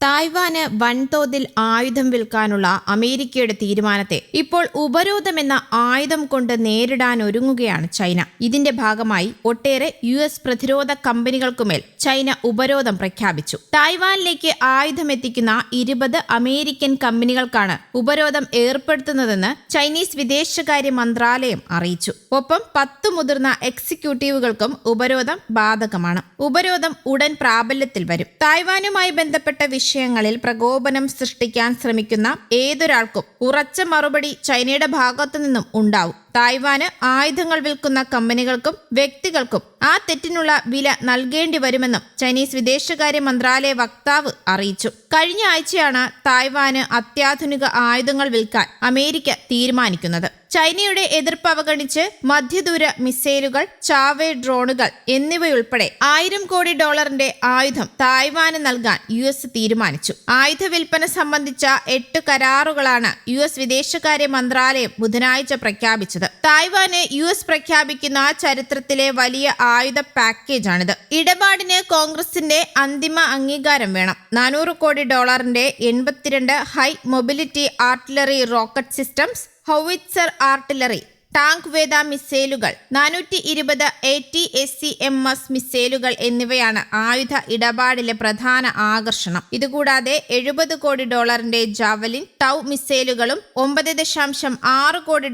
Taiwan വൻതോതിൽ ആയുധം വിൽക്കാനുള്ള അമേരിക്കയുടെ തീരുമാനത്തെ ഇപ്പോൾ ഉപരോധമെന്ന ആയുധം കൊണ്ട് നേരിടാനൊരുങ്ങുകയാണ് ചൈന. ഇതിന്റെ ഭാഗമായി ഒട്ടേറെ US പ്രതിരോധ കമ്പനികൾക്കുമേൽ ചൈന ഉപരോധം പ്രഖ്യാപിച്ചു. തായ്വാനിലേക്ക് ആയുധമെത്തിക്കുന്ന 20 അമേരിക്കൻ കമ്പനികൾക്കാണ് ഉപരോധം ഏർപ്പെടുത്തുന്നതെന്ന് ചൈനീസ് വിദേശകാര്യ മന്ത്രാലയം അറിയിച്ചു. ഒപ്പം 10 മുതിർന്ന എക്സിക്യൂട്ടീവുകൾക്കും ഉപരോധം ബാധകമാണ്. ഉപരോധം ഉടൻ പ്രാബല്യത്തിൽ വരും. തായ്വാനുമായി ബന്ധപ്പെട്ട വിഷയങ്ങളിൽ പ്രകോപനം സൃഷ്ടിക്കാൻ ശ്രമിക്കുന്ന ഏതൊരാൾക്കും ഉറച്ച മറുപടി ചൈനയുടെ ഭാഗത്തു നിന്നും ഉണ്ടാവും. തായ്വാന് ആയുധങ്ങൾ വിൽക്കുന്ന കമ്പനികൾക്കും വ്യക്തികൾക്കും ആ തെറ്റിനുള്ള വില നൽകേണ്ടി വരുമെന്നും ചൈനീസ് വിദേശകാര്യ മന്ത്രാലയ വക്താവ് അറിയിച്ചു. കഴിഞ്ഞ ആഴ്ചയാണ് തായ്വാന് അത്യാധുനിക ആയുധങ്ങൾ വിൽക്കാൻ അമേരിക്ക തീരുമാനിക്കുന്നത്. ചൈനയുടെ എതിർപ്പ് അവഗണിച്ച് മധ്യദൂര മിസൈലുകൾ, ചാവേ ഡ്രോണുകൾ എന്നിവയുൾപ്പെടെ $1000 കോടി ആയുധം തായ്വാന് നൽകാൻ US തീരുമാനിച്ചു. ആയുധ വിൽപ്പന സംബന്ധിച്ച 8 കരാറുകളാണ് US വിദേശകാര്യ മന്ത്രാലയം ബുധനാഴ്ച പ്രഖ്യാപിച്ചത്. തായ്വാന് US പ്രഖ്യാപിക്കുന്ന ചരിത്രത്തിലെ വലിയ ആയുധ പാക്കേജാണിത്. ഇടപാടിന് കോൺഗ്രസിന്റെ അന്തിമ അംഗീകാരം വേണം. $400 കോടി 82 high mobility artillery rocket systems, howitzer artillery, tank വേദ മിസൈലുകൾ, 420 ATACMS മിസൈലുകൾ എന്നിവയാണ് ആയുധ ഇടപാടിലെ പ്രധാന ആകർഷണം. ഇതുകൂടാതെ $70 കോടി ജാവലിൻ ടൗ മിസൈലുകളും 9.6 കോടി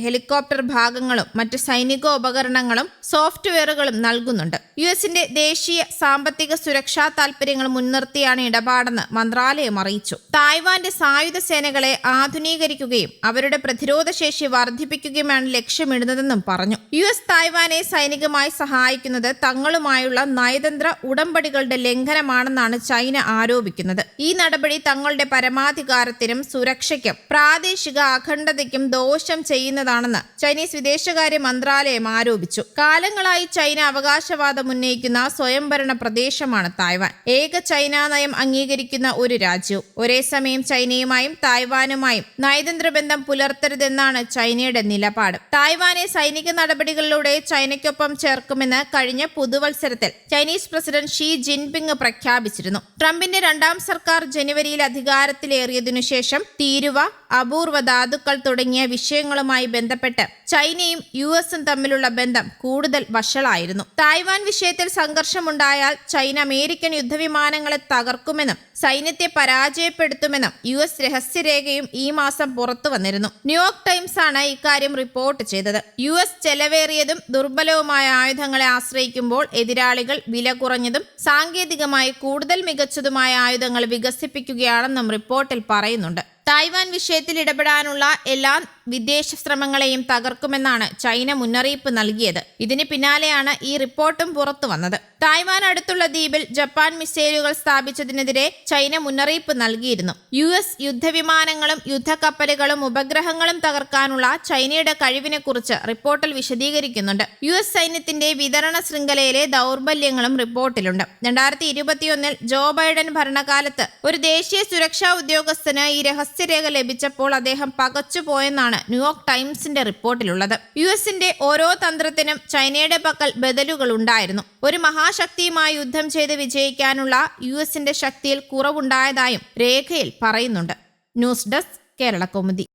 ഹെലികോപ്റ്റർ ഭാഗങ്ങളും മറ്റ് സൈനികോപകരണങ്ങളും സോഫ്റ്റ്വെയറുകളും നൽകുന്നുണ്ട്. യുഎസിന്റെ ദേശീയ സാമ്പത്തിക സുരക്ഷാ താൽപര്യങ്ങൾ മുൻനിർത്തിയാണ് ഇടപാടെന്ന് മന്ത്രാലയം അറിയിച്ചു. തായ്വാന്റെ സായുധ സേനകളെ ആധുനീകരിക്കുകയും അവരുടെ പ്രതിരോധ ശേഷി വർദ്ധിപ്പിക്കുകയും ലക്ഷ്യമിടുന്നതെന്നും പറഞ്ഞു. US തായ്വാനെ സൈനികമായി സഹായിക്കുന്നത് തങ്ങളുമായുള്ള നയതന്ത്ര ഉടമ്പടികളുടെ ലംഘനമാണെന്നാണ് ചൈന ആരോപിക്കുന്നത്. ഈ നടപടി തങ്ങളുടെ പരമാധികാരത്തിനും സുരക്ഷയ്ക്കും പ്രാദേശിക അഖണ്ഡതയ്ക്കും ദോഷം ചെയ്യുന്നതാണെന്ന് ചൈനീസ് വിദേശകാര്യ മന്ത്രാലയം ആരോപിച്ചു. കാലങ്ങളായി ചൈന അവകാശവാദം ഉന്നയിക്കുന്ന സ്വയംഭരണ പ്രദേശമാണ് തായ്വാൻ. ഏക ചൈന നയം അംഗീകരിക്കുന്ന ഒരു രാജ്യവും ഒരേ സമയം ചൈനയുമായും തായ്വാനുമായും നയതന്ത്ര ബന്ധം പുലർത്തരുതെന്നാണ് ചൈനയുടെ നിലപാട്. തായ്വാനെ സൈനിക നടപടികളിലൂടെ ചൈനയ്ക്കൊപ്പം ചേർക്കുമെന്ന് കഴിഞ്ഞ പുതുവത്സരത്തിൽ ചൈനീസ് പ്രസിഡന്റ് ഷീ ജിൻപിങ് പ്രഖ്യാപിച്ചിരുന്നു. ട്രംപിന്റെ 2ാം സർക്കാർ ജനുവരിയിൽ അധികാരത്തിലേറിയതിനു ശേഷം തീരുവ, അപൂർവ ധാതുക്കൾ തുടങ്ങിയ വിഷയങ്ങളുമായി ബന്ധപ്പെട്ട് ചൈനയും USഉം തമ്മിലുള്ള ബന്ധം കൂടുതൽ വഷളായിരുന്നു. തായ്വാൻ വിഷയത്തിൽ സംഘർഷമുണ്ടായാൽ ചൈന അമേരിക്കൻ യുദ്ധവിമാനങ്ങളെ തകർക്കുമെന്നും സൈന്യത്തെ പരാജയപ്പെടുത്തുമെന്നും US രഹസ്യരേഖയും ഈ മാസം പുറത്തു വന്നിരുന്നു. ന്യൂയോർക്ക് ടൈംസ് ആണ് ഇക്കാര്യം റിപ്പോർട്ട് ചെയ്തത്. US ചെലവേറിയതും ദുർബലവുമായ ആയുധങ്ങളെ ആശ്രയിക്കുമ്പോൾ എതിരാളികൾ വില കുറഞ്ഞതും സാങ്കേതികമായി കൂടുതൽ മികച്ചതുമായ ആയുധങ്ങൾ വികസിപ്പിക്കുകയാണെന്നും റിപ്പോർട്ടിൽ പറയുന്നുണ്ട്. തായ്വാൻ വിഷയത്തിൽ ഇടപെടാനുള്ള എല്ലാ വിദേശ ശ്രമങ്ങളെയും തകർക്കുമെന്നാണ് ചൈന മുന്നറിയിപ്പ് നൽകിയത്. ഇതിന് പിന്നാലെയാണ് ഈ റിപ്പോർട്ടും പുറത്തു വന്നത്. തായ്വാൻ അടുത്തുള്ള ദ്വീപിൽ ജപ്പാൻ മിസൈലുകൾ സ്ഥാപിച്ചതിനെതിരെ ചൈന മുന്നറിയിപ്പ് നൽകിയിരുന്നു. US യുദ്ധവിമാനങ്ങളും യുദ്ധക്കപ്പലുകളും ഉപഗ്രഹങ്ങളും തകർക്കാനുള്ള ചൈനയുടെ കഴിവിനെക്കുറിച്ച് റിപ്പോർട്ടിൽ വിശദീകരിക്കുന്നുണ്ട്. US സൈന്യത്തിന്റെ വിതരണ ശൃംഖലയിലെ ദൗർബല്യങ്ങളും റിപ്പോർട്ടിലുണ്ട്. 2021 ജോ ബൈഡൻ ഭരണകാലത്ത് ഒരു ദേശീയ സുരക്ഷാ ഉദ്യോഗസ്ഥന് ഈ രഹസ്യരേഖ ലഭിച്ചപ്പോൾ അദ്ദേഹം പകച്ചുപോയെന്നാണ് ന്യൂയോർക്ക് ടൈംസിന്റെ റിപ്പോർട്ടിലുള്ളത്. USന്റെ ഓരോ തന്ത്രത്തിനും ചൈനയുടെ പക്കൽ ബദലുകൾ ഉണ്ടായിരുന്നു. ഒരു മഹാശക്തിയുമായി യുദ്ധം ചെയ്ത് വിജയിക്കാനുള്ള USന്റെ ശക്തിയിൽ കുറവുണ്ടായതായും രേഖയിൽ പറയുന്നുണ്ട്. News desk, Kerala Kaumudi.